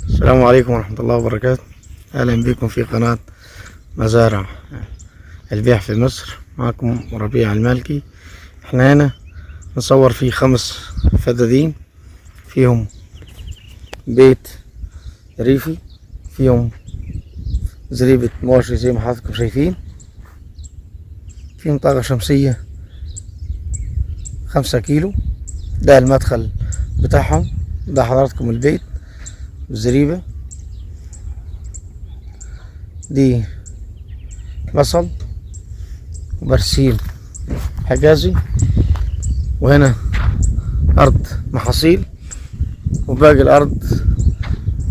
السلام عليكم ورحمة الله وبركاته. أهلا بكم في قناة مزارع البيع في مصر. معكم ربيع المالكي. احنا هنا نصور فيه 5 فدادين، فيهم بيت ريفي، فيهم زريبة مواشي زي ما حضراتكم شايفين، فيهم طاقة شمسية 5 كيلو. ده المدخل بتاعهم، ده حضراتكم البيت والزريبة دي بصل وبرسيم حجازي، وهنا أرض محاصيل، وباقي الأرض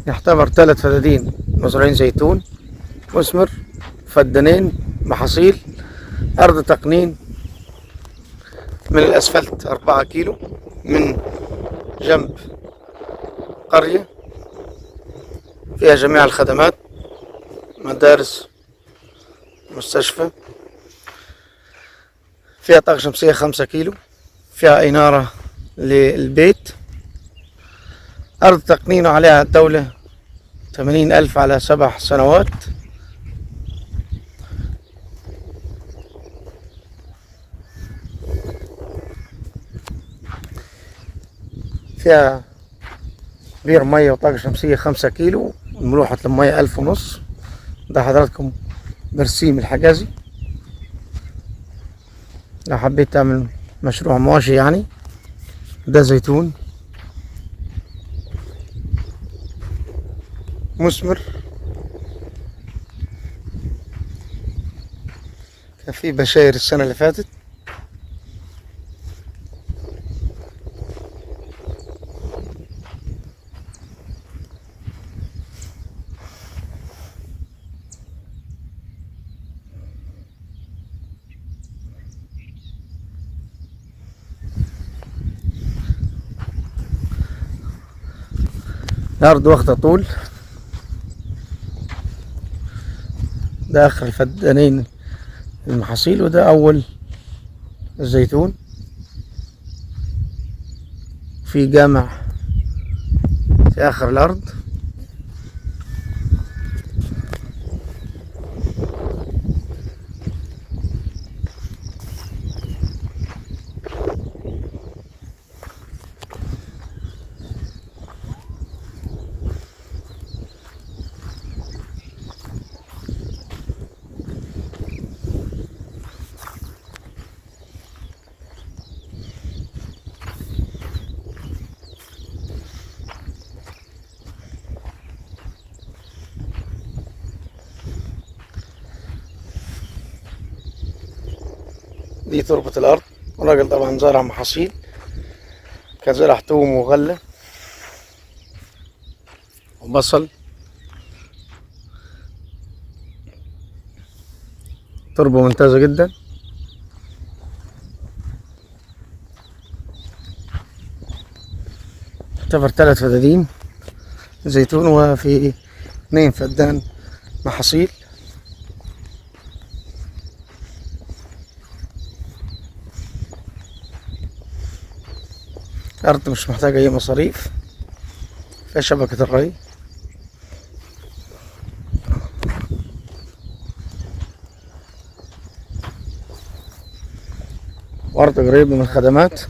يعتبر 3 فدادين مزروعين زيتون مثمر، فدانين محاصيل، أرض تقنين من الأسفلت 4 كيلو من جنب قرية فيها جميع الخدمات، مدارس، مستشفى، فيها طاقة شمسية 5 كيلو، فيها إنارة للبيت، أرض تقنين عليها الدولة 80,000 على 7 سنوات. فيها بير مية وطاقة شمسية 5 كيلو، ملوحة المية 1500. ده حضراتكم برسيم الحجازي لو حبيت تعمل مشروع مواشي يعني. ده زيتون مثمر، كان فيه بشاير السنة اللي فاتت. الأرض واخدة طول. ده آخر الفدانين المحاصيل، وده أول الزيتون. في جامع في آخر الأرض. دي تربة الأرض. الراجل طبعا زرع محاصيل، كان زرع توم وغلة وبصل. تربة ممتازة جدا. يعتبر 3 فدادين زيتون، وفي 2 فدان محاصيل. الأرض مش محتاجة أي مصاريف، فيها شبكة الري، وأرض قريبة من الخدمات.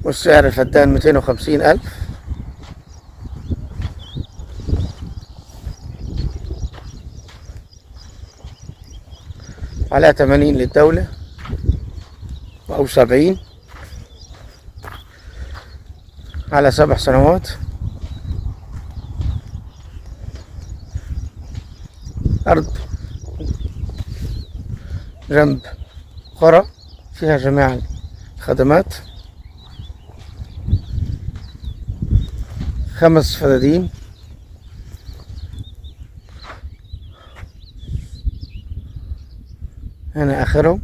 والسعر الفدان 250,000. عليها 80 للدولة أو 70 على 7 سنوات. أرض جنب قرى فيها جميع الخدمات. 5 فدادين. هنا آخرهم.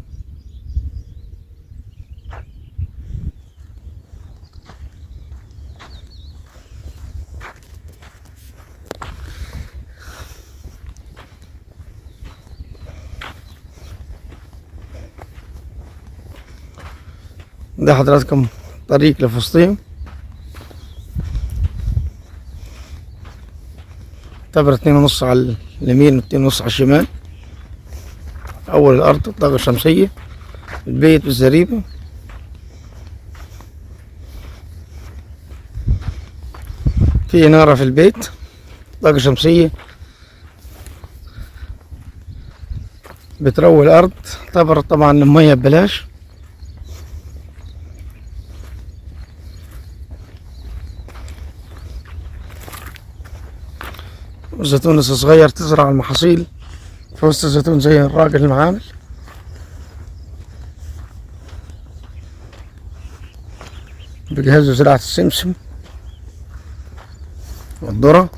ده حضراتكم طريق لفسطيم. يعتبر 2.5 على اليمين و2.5 على الشمال. أول الأرض الطاقة الشمسية، البيت والزريبة. في إنارة في البيت، طاقة شمسية بتروي الأرض. تعتبر طبعا المية ببلاش. الزيتون لسه صغير، تزرع المحاصيل في وسط الزيتون زي الراجل المعامل. بيجهزوا زراعة السمسم والذرة.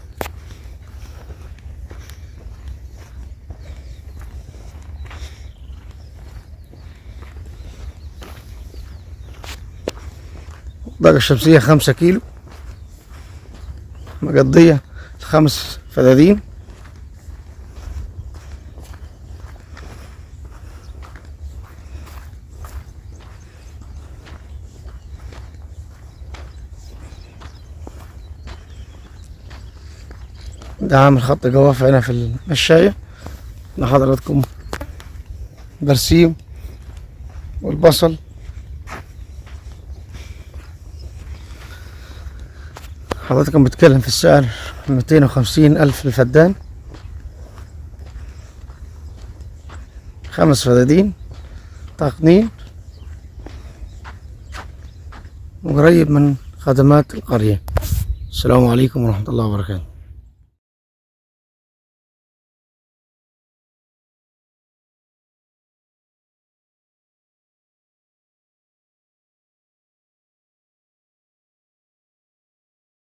الطاقة الشمسية 5 كيلو، مقضية 5 فدادين. ده عامل خط جواف هنا في المشاية لحضراتكم، برسيم والبصل. حضراتكم بتكلم في السعر 250,000 للفدان، 5 فدادين تقنين، وقريب من خدمات القرية. السلام عليكم ورحمة الله وبركاته.